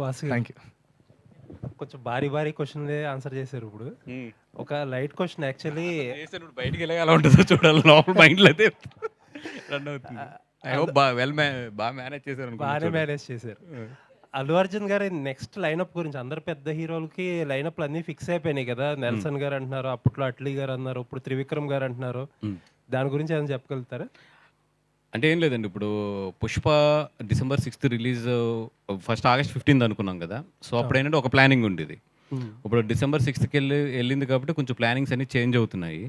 వాసు గారు thank you. కొంచెం భారీ భారీ క్వశ్చన్లే ఆన్సర్ చేశారు ఇప్పుడు. ఒక లైట్ క్వశ్చన్ యాక్చువల్లీ చేసాను బయటికి వెళ్ళగా ఎలా ఉంటుందో చూడాలి, లోపల మైండ్లో అయితే రన్ అవుతుంది. ఐ హోప్ బాగా మేనేజ్ చేశారు బాగానే మేనేజ్ చేశారు. అల్లు అర్జున్ గారి నెక్స్ట్ లైనప్ గురించి అందరు పెద్ద హీరోలకి లైనప్లు అన్నీ ఫిక్స్ అయిపోయినాయి కదా. నెల్సన్ గారు అంటున్నారు, అప్పట్లో అట్లీ గారు అన్నారు, ఇప్పుడు త్రివిక్రమ్ గారు అంటున్నారు. దాని గురించి ఏమైనా చెప్పగలుగుతారా? అంటే ఏం లేదండి, ఇప్పుడు Pushpa December 6th release, first August 15th అనుకున్నాం కదా. సో అప్పుడు ఏంటంటే ఒక ప్లానింగ్ ఉండేది. ఇప్పుడు December 6th వెళ్ళింది కాబట్టి కొంచెం ప్లానింగ్స్ అన్ని చేంజ్ అవుతున్నాయి.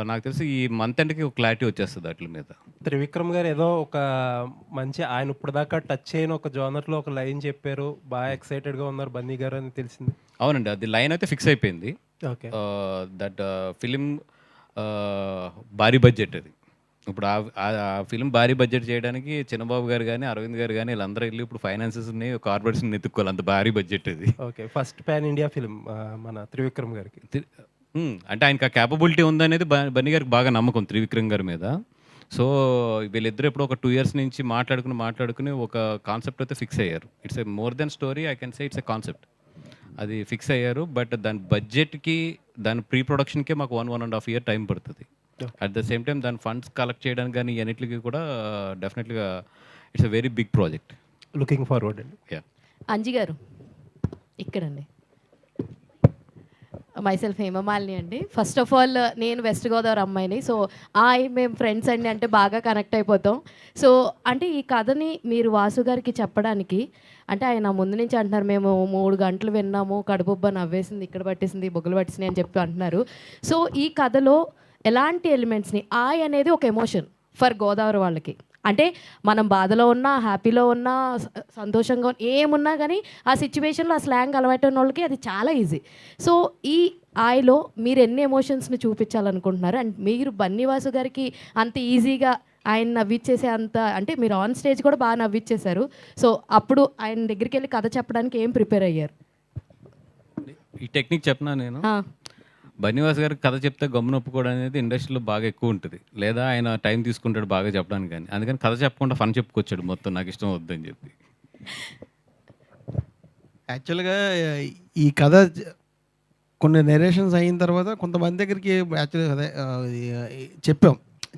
నాకు తెలిసి ఈ మంత్ ఎండ్కి ఒక క్లారిటీ వచ్చేస్తుంది వాటి మీద. త్రివిక్రమ్ గారు ఏదో ఒక మంచి ఆయన ఇప్పుడు దాకా టచ్ చేయని ఒక జోనర్లో ఒక లైన్ చెప్పారు, బాగా ఎక్సైటెడ్గా ఉన్నారు బన్నీ గారు అని తెలిసింది. అవునండి, అది లైన్ అయితే ఫిక్స్ అయిపోయింది. ఓకే. దట్ ఫిలిం భారీ బడ్జెట్ అది. ఇప్పుడు ఆ ఫిలిం భారీ బడ్జెట్ చేయడానికి చిన్నబాబు గారు కానీ అరవింద్ గారు కానీ వీళ్ళందరూ వెళ్ళి ఇప్పుడు ఫైనాన్సెస్ని కార్పొరేషన్ ఎత్తుక్కోవాలి, అంత భారీ బడ్జెట్ అది. Okay, first pan India film మన త్రివిక్రమ్ గారికి. అంటే ఆయనకు ఆ క్యాపబిలిటీ ఉందనేది బన్నీ గారికి బాగా నమ్మకం త్రివిక్రమ్ గారి మీద. సో వీళ్ళిద్దరు ఎప్పుడు ఒక 2 years నుంచి మాట్లాడుకుని ఒక కాన్సెప్ట్ అయితే ఫిక్స్ అయ్యారు. It's a more than story, I can say it's a concept. అది ఫిక్స్ అయ్యారు. బట్ దాని బడ్జెట్కి దాని ప్రీ ప్రొడక్షన్కే మాకు 1.5 year టైం పడుతుంది. అట్ ద సేమ్ టైం దాని ఫండ్స్ కలెక్ట్ చేయడానికి కానీ అన్నిటికీ కూడా డెఫినెట్గా it's a very big project. Looking forward అండి. యా, అంజి గారు ఇక్కడండి. మైసెల్ఫ్ హేమమాలిని అండి. ఫస్ట్ ఆఫ్ ఆల్ నేను వెస్ట్ గోదావరి అమ్మాయిని. సో మేము ఫ్రెండ్స్ అండి అంటే బాగా కనెక్ట్ అయిపోతాం. సో అంటే ఈ కథని మీరు వాసు గారికి చెప్పడానికి, అంటే ఆయన ముందు నుంచి అంటున్నారు మేము 3 గంటలు విన్నాము, కడుపుబ్బ నవ్వేసింది, ఇక్కడ పట్టేసింది, బొగ్గులు పట్టేసింది అని చెప్పి అంటున్నారు. సో ఈ కథలో ఎలాంటి ఎలిమెంట్స్ని, అనేది ఒక ఎమోషన్ ఫర్ గోదావరి వాళ్ళకి. అంటే మనం బాధలో ఉన్నా, హ్యాపీలో ఉన్నా, సంతోషంగా ఏమున్నా కానీ ఆ సిచ్యువేషన్లో ఆ స్లాంగ్ అలవాటైన వాళ్ళకి అది చాలా ఈజీ. సో ఈ ఆయలో మీరు ఎన్ని ఎమోషన్స్ని చూపించాలనుకుంటున్నారు? అండ్ మీరు బన్నీవాసు గారికి అంత ఈజీగా ఆయన నవ్విచ్చేసే అంత, అంటే మీరు ఆన్ స్టేజ్ కూడా బాగా నవ్విచ్చేశారు. సో అప్పుడు ఆయన దగ్గరికి వెళ్ళి కథ చెప్పడానికి ఏం ప్రిపేర్ అయ్యారు? ఈ టెక్నిక్ చెప్పనా నేను. బన్నీవాస్ గారికి కథ చెప్తే గమ్మున ఒప్పుకోవడం అనేది ఇండస్ట్రీలో బాగా ఎక్కువ ఉంటుంది, లేదా ఆయన టైం తీసుకుంటాడు బాగా చెప్పడానికి. కానీ అందుకని కథ చెప్పకుండా ఫన్ చెప్పుకొచ్చాడు మొత్తం, నాకు ఇష్టం వద్దని చెప్పి. యాక్చువల్గా ఈ కథ కొన్ని నెరేషన్స్ అయిన తర్వాత కొంతమంది దగ్గరికి యాక్చువల్గా అదే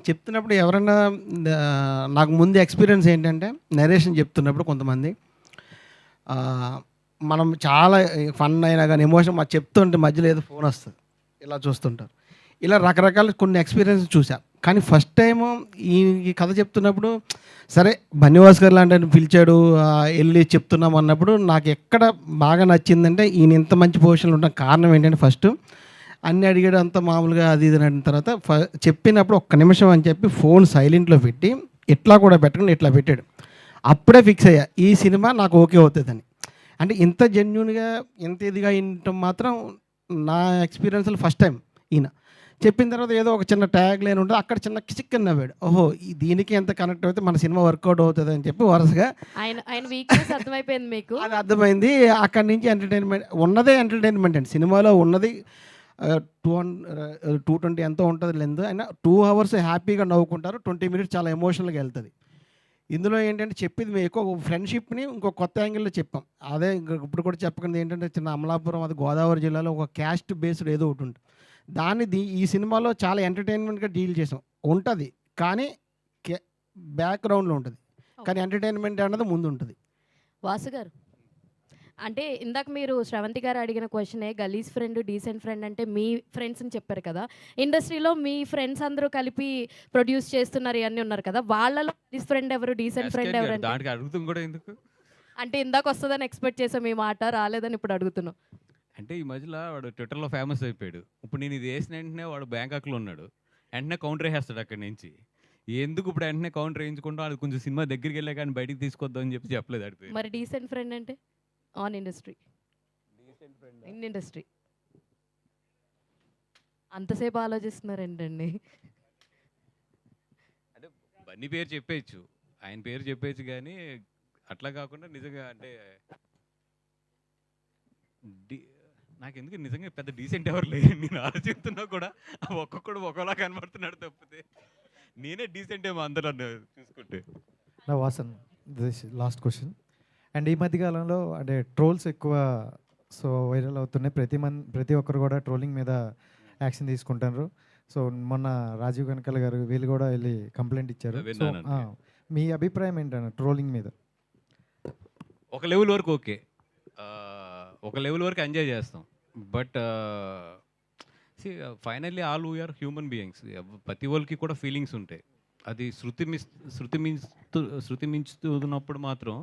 చెప్తున్నప్పుడు ఎవరైనా నాకు ముందు ఎక్స్పీరియన్స్ ఏంటంటే, నెరేషన్ చెప్తున్నప్పుడు కొంతమంది మనం చాలా ఫన్ అయినా కానీ ఎమోషన్ మాకు చెప్తుంటే మధ్యలో ఏదో ఫోన్ వస్తుంది, ఇలా చూస్తుంటారు. ఇలా రకరకాల కొన్ని ఎక్స్పీరియన్స్ చూసాను. కానీ ఫస్ట్ టైము ఈ కథ చెప్తున్నప్పుడు సరే బన్నీవాస్ గారు లాంటి ఆయన పిలిచాడు, వెళ్ళి చెప్తున్నాం అన్నప్పుడు నాకు ఎక్కడ బాగా నచ్చిందంటే ఈయన ఇంత మంచి పొజిషన్లో ఉండడం కారణం ఏంటంటే, ఫస్ట్ అన్నీ అడిగాడు అంత మామూలుగా అది ఇది అడిగిన తర్వాత చెప్పినప్పుడు ఒక్క నిమిషం అని చెప్పి ఫోన్ సైలెంట్లో పెట్టి ఇట్లా కూడా పెట్టకుండా ఇట్లా పెట్టాడు. అప్పుడే ఫిక్స్ అయ్యా ఈ సినిమా నాకు ఓకే అవుతుందని. అంటే ఇంత జెన్యున్గా ఇంత ఇదిగా వినటం మాత్రం నా ఎక్స్పీరియన్స్లో ఫస్ట్ టైం. ఈయన చెప్పిన తర్వాత ఏదో ఒక చిన్న ట్యాగ్ లైన్ ఉంటుంది, అక్కడ చిన్న కిసిక్ నవ్వాడు, ఓహో దీనికి ఎంత కనెక్ట్ అయితే మన సినిమా వర్కౌట్ అవుతుంది అని చెప్పి వరుసగా ఆయన వీక్నెస్ అర్థమైపోయింది మీకు. అది అర్థమైంది. అక్కడి నుంచి ఎంటర్టైన్మెంట్ ఉన్నదే ఎంటర్టైన్మెంట్ అండి. సినిమాలో ఉన్నది 220 ఎంతో ఉంటుంది లెంత్, అయినా 2 hours హ్యాపీగా నవ్వుకుంటారు, 20 minutes చాలా ఎమోషనల్గా వెళ్తుంది. ఇందులో ఏంటంటే చెప్పింది మీకు ఒక ఫ్రెండ్షిప్ని ఇంకో కొత్త యాంగిల్లో చెప్పాం. అదే ఇప్పుడు కూడా చెప్పకుండా ఏంటంటే చిన్న అమలాపురం, అది గోదావరి జిల్లాలో ఒక క్యాస్ట్ బేస్డ్ ఏదో ఒకటి ఉంటుంది, దాన్ని ఈ సినిమాలో చాలా ఎంటర్టైన్మెంట్గా డీల్ చేసాం. ఉంటుంది కానీ బ్యాక్గ్రౌండ్లో ఉంటుంది, కానీ ఎంటర్టైన్మెంట్ అన్నది ముందు ఉంటుంది. వాసు గారు, అంటే ఇందాక మీరు శ్రవంతి గారు అడిగిన క్వశ్చనే, గలీజ్ ఫ్రెండ్ డీసెంట్ ఫ్రెండ్ అంటే మీ ఫ్రెండ్స్ అని చెప్పారు కదా. ఇండస్ట్రీలో మీ ఫ్రెండ్స్ అందరూ కలిపి ప్రొడ్యూస్ చేస్తున్నారు ఇవన్నీ ఉన్నారు కదా, వాళ్ళలో గలీజ్ ఫ్రెండ్ ఎవరు, డీసెంట్ ఫ్రెండ్ ఎవరు? దానికి అడుగుతాం కూడా ఎందుకు అంటే ఇందాక వస్తుందని ఎక్స్పెక్ట్ చేసాం, మీ మాట రాలేదని ఇప్పుడు అడుగుతున్నాం. అంటే ఈ మధ్యలో వాడు ట్విట్టర్లో ఫేమస్ అయిపోయాడు. ఇప్పుడు నేను ఇది వేసిన వెంటనే వాడు బ్యాంకాక్లో ఉన్నాడు, వెంటనే కౌంటర్ వేస్తాడు అక్కడి నుంచి. ఎందుకు ఇప్పుడు వెంటనే కౌంటర్ వేయించుకుంటూ అది కొంచెం సినిమా దగ్గరికి వెళ్ళా కానీ బయటికి తీసుకొద్దాం అని చెప్పి చెప్పలేదు అడిపోయి. మరి డీసెంట్ ఫ్రెండ్ అంటే ఆన్ ఇండస్ట్రీ, ఇన్ ఇండస్ట్రీ అంతసేపు ఆలోచిస్తున్నారు ఏంటండి? అంటే బన్నీ పేరు చెప్పేయచ్చు, ఆయన పేరు చెప్పేయచ్చు, కానీ అట్లా కాకుండా నిజంగా అంటే నాకు ఎందుకు నిజంగా పెద్ద డీసెంట్ ఎవరు లేదు. నేను ఆలోచిస్తున్నా కూడా ఒక్కొక్కడు ఒకలా కనబడుతున్నాడు తప్పితే నేనే డీసెంట్ ఏమో అందరూ చూసుకుంటే. నా Vasan this last question. And ఈ మధ్య కాలంలో అంటే ట్రోల్స్ ఎక్కువ సో వైరల్ అవుతున్నాయి. ప్రతి ఒక్కరు కూడా ట్రోలింగ్ మీద యాక్షన్ తీసుకుంటారు. సో మొన్న రాజీవ్ కనకాల గారు వీళ్ళు కూడా వెళ్ళి కంప్లైంట్ ఇచ్చారు. సో విన్నానండి. మీ అభిప్రాయం ఏంటన్న ట్రోలింగ్ మీద? ఒక లెవెల్ వరకు ఓకే, ఒక లెవెల్ వరకు ఎంజాయ్ చేస్తాం. But finally all we are human beings. ప్రతి వాళ్ళకి కూడా ఫీలింగ్స్ ఉంటాయి. అది శృతి మించుతున్నప్పుడు మాత్రం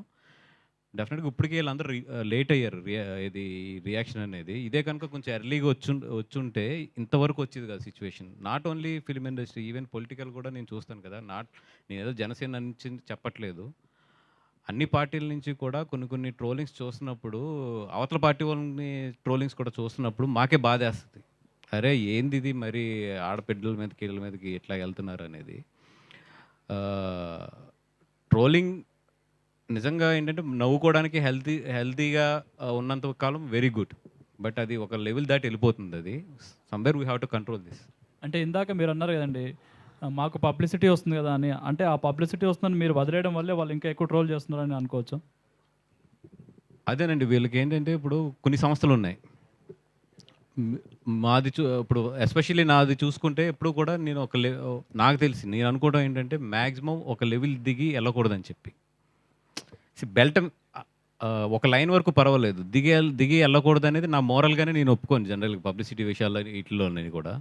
డెఫినెట్గా ఇప్పటికే వీళ్ళందరూ లేట్ అయ్యారు ఇది రియాక్షన్ అనేది. ఇదే కనుక కొంచెం ఎర్లీగా వచ్చుంటే ఇంతవరకు వచ్చేది కదా situation. Not only film industry, even political కూడా నేను చూస్తాను కదా. నేను ఏదో జనసేన నుంచి చెప్పట్లేదు, అన్ని పార్టీల నుంచి కూడా కొన్ని ట్రోలింగ్స్ చూస్తున్నప్పుడు, అవతల పార్టీ వాళ్ళని ట్రోలింగ్స్ కూడా చూస్తున్నప్పుడు మాకే బాధేస్తుంది. అరే ఏంది ఇది, మరి ఆడపిడ్డల మీదకి వీళ్ళ మీదకి ఎట్లా వెళ్తున్నారు అనేది. ట్రోలింగ్ నిజంగా ఏంటంటే నవ్వుకోవడానికి హెల్తీగా ఉన్నంత కాలం వెరీ గుడ్. బట్ అది ఒక లెవెల్ దాటి వెళ్ళిపోతుంది. అది somewhere we have to control this. అంటే ఇందాక మీరు అన్నారు కదండి, మాకు పబ్లిసిటీ వస్తుంది కదా అని. అంటే ఆ పబ్లిసిటీ వస్తుందని మీరు వదిలేయడం వల్లే వాళ్ళు ఇంకా ఎక్కువ ట్రోల్ చేస్తున్నారని అనుకోవచ్చు. అదేనండి, వీళ్ళకి ఏంటంటే ఇప్పుడు కొన్ని సంస్థలు ఉన్నాయి. మాది ఇప్పుడు ఎస్పెషల్లీ నాది చూసుకుంటే ఎప్పుడు కూడా నేను నాకు తెలిసి నేను అనుకోవడం ఏంటంటే మ్యాక్సిమం ఒక లెవెల్ దిగి వెళ్ళకూడదని చెప్పి. బెల్ట్ ఒక లైన్ వరకు పర్వాలేదు, దిగి వెళ్ళకూడదు అనేది నా మోరల్గానే నేను ఒప్పుకోను జనరల్గా పబ్లిసిటీ విషయాల్లో వీటిలో నేను కూడా.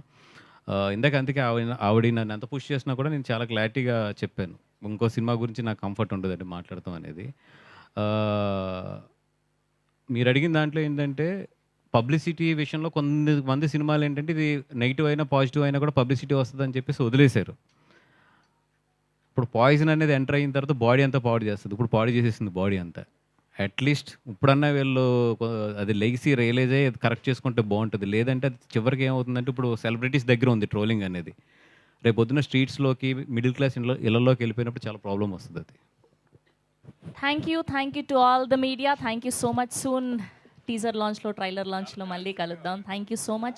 ఇందాక అందుకే ఆవిడ నన్ను ఎంత పుష్ చేసినా కూడా నేను చాలా క్లారిటీగా చెప్పాను, ఇంకో సినిమా గురించి నాకు కంఫర్ట్ ఉండదండి మాట్లాడతాం అనేది. మీరు అడిగిన దాంట్లో ఏంటంటే పబ్లిసిటీ విషయంలో కొంతమంది సినిమాలు ఏంటంటే ఇది నెగిటివ్ అయినా పాజిటివ్ అయినా కూడా పబ్లిసిటీ వస్తుందని చెప్పేసి వదిలేశారు. ఇప్పుడు పాయిజన్ అనేది ఎంటర్ అయిన తర్వాత బాడీ అంతా పాడు చేస్తుంది. ఇప్పుడు పాడు చేసేసింది బాడీ అంతా. అట్లీస్ట్ ఇప్పుడన్నా వీళ్ళు అది లెగిసి రియలైజ్ అయ్యి అది కరెక్ట్ చేసుకుంటే బాగుంటుంది. లేదంటే అది చివరికి ఏమవుతుందంటే ఇప్పుడు సెలబ్రిటీస్ దగ్గర ఉంది ట్రోలింగ్ అనేది. రేపు పొద్దున్న స్ట్రీట్స్లోకి మిడిల్ క్లాస్ ఇళ్ళలోకి వెళ్ళిపోయినప్పుడు చాలా ప్రాబ్లం వస్తుంది అది. Thank you to all the media. Thank you so much. Soon teaser లాంచ్లో, ట్రైలర్ లాంచ్లో మళ్ళీ కలుద్దాం. Thank you so much.